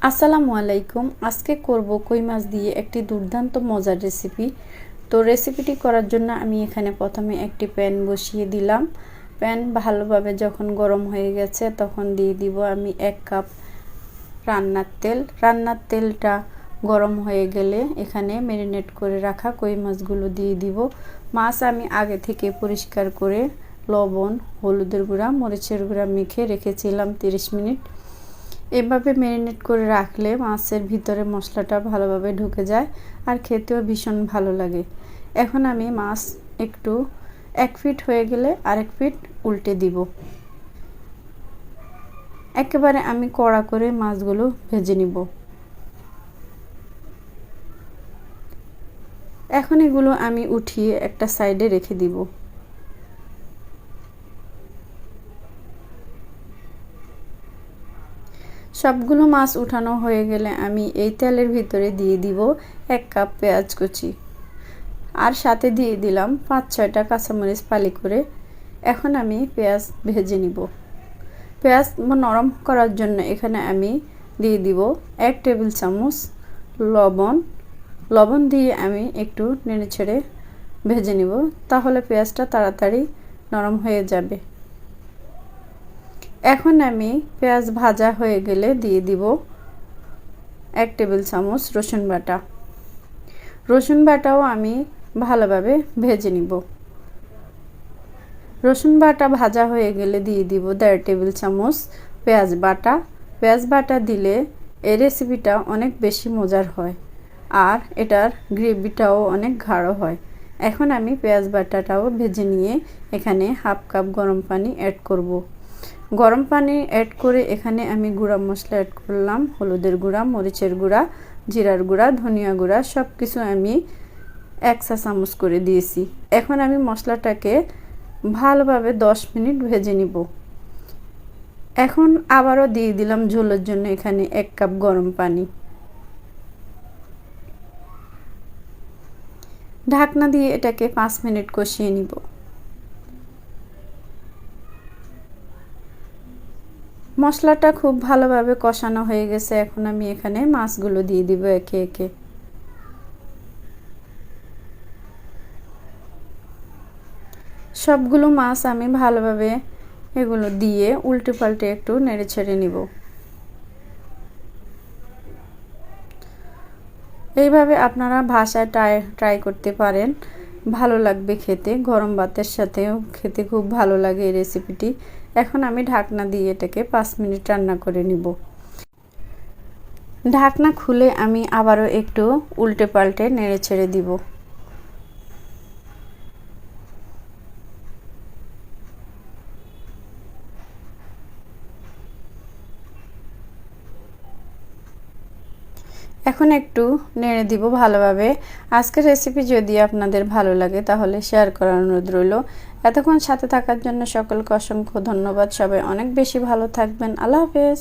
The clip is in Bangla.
আসসালামু আলাইকুম। আজকে করব কই মাছ দিয়ে একটি দুর্দান্ত মজার রেসিপি। তো রেসিপিটি করার জন্য আমি এখানে প্রথমে একটি প্যান বসিয়ে দিলাম। প্যান ভালোভাবে যখন গরম হয়ে গেছে তখন দিয়ে দিব আমি 1 কাপ রান্নার তেল। রান্নার তেলটা গরম হয়ে গেলে এখানে ম্যারিনেট করে রাখা কই মাছগুলো দিয়ে দিব। মাছ আমি আগে থেকে পরিষ্কার করে লবণ, হলুদের গুঁড়া, মরিচের গুঁড়া মেখে রেখেছিলাম 30 মিনিট। এভাবে ম্যারিনেট করে রাখলে মাছের ভিতরে মশলাটা ভালোভাবে ঢুকে যায় আর খেতেও ভীষণ ভালো লাগে। এখন আমি মাছ একটু 1 ফিট হয়ে গেলে আরেক ফিট উল্টে দিব। একেবারে আমি কড়া করে মাছগুলো ভেজে নিব। এখন এগুলো আমি উঠিয়ে একটা সাইডে রেখে দিব। সবগুলো মাছ উঠানো হয়ে গেলে আমি এই তেলের ভিতরে দিয়ে দিব 1 কাপ পেঁয়াজ কুচি আর সাথে দিয়ে দিলাম 5-6টা কাঁচামরিচ ফালি করে। এখন আমি পেঁয়াজ ভেজে নিব। পেঁয়াজ নরম করার জন্য এখানে আমি দিয়ে দিব 1 টেবিল চামচ লবণ দিয়ে আমি একটু নেড়েচেড়ে ভেজে নিব, তাহলে পেঁয়াজটা তাড়াতাড়ি নরম হয়ে যাবে। এখন আমি পেঁয়াজ ভাজা হয়ে গেলে দিয়ে দিব 1 টেবিল চামচ রসুন বাটা। রসুন বাটাও আমি ভালোভাবে ভেজে নিব। রসুন বাটা ভাজা হয়ে গেলে দিয়ে দিব 1.5 টেবিল চামচ পেঁয়াজ বাটা। পেঁয়াজ বাটা দিলে এই রেসিপিটা অনেক বেশি মজার হয় আর এটার গ্রেভিটাও অনেক গাঢ় হয়। এখন আমি পেঁয়াজ বাটাটাও ভেজে নিয়ে এখানে 1/2 কাপ গরম পানি অ্যাড করব। গরম পানি অ্যাড করে এখানে আমি গুঁড়া মশলা অ্যাড করলাম, হলুদের গুঁড়া, মরিচের গুঁড়া, জিরার গুঁড়া, ধনিয়া গুঁড়া, সব কিছু আমি 1 চা চামচ করে দিয়েছি। এখন আমি মশলাটাকে ভালোভাবে 10 মিনিট ভেজে নিব। এখন আবারও দিয়ে দিলাম ঝোলের জন্য এখানে 1 কাপ গরম পানি। ঢাকনা দিয়ে এটাকে 5 মিনিট কষিয়ে নিব। মশলাটা খুব ভালোভাবে কষানো হয়ে গেছে। এখন আমি এখানে মাছগুলো দিয়ে দিব একে একে। সবগুলো মাছ আমি ভালোভাবে এগুলো দিয়ে উল্টে পাল্টে একটু নেড়ে ছেড়ে নিব। এইভাবে আপনারা বাসায় ট্রাই করতে পারেন, ভালো লাগবে খেতে। গরম ভাতের সাথেও খেতে খুব ভালো লাগে এই রেসিপিটি। এখন আমি ঢাকনা দিয়ে এটাকে 5 মিনিট রান্না করে নিব। ঢাকনা খুলে আমি আবারও একটু উল্টে পাল্টে নেড়ে ছেড়ে দিব। এখন একটু নেড়ে দিব ভালোভাবে। আজকের রেসিপি যদি আপনাদের ভালো লাগে তাহলে শেয়ার করার অনুরোধ রইল। এতক্ষণ সাথে থাকার জন্য সকলকে অসংখ্য ধন্যবাদ। সবাই অনেক বেশি ভালো থাকবেন। আল্লাহ হাফেজ।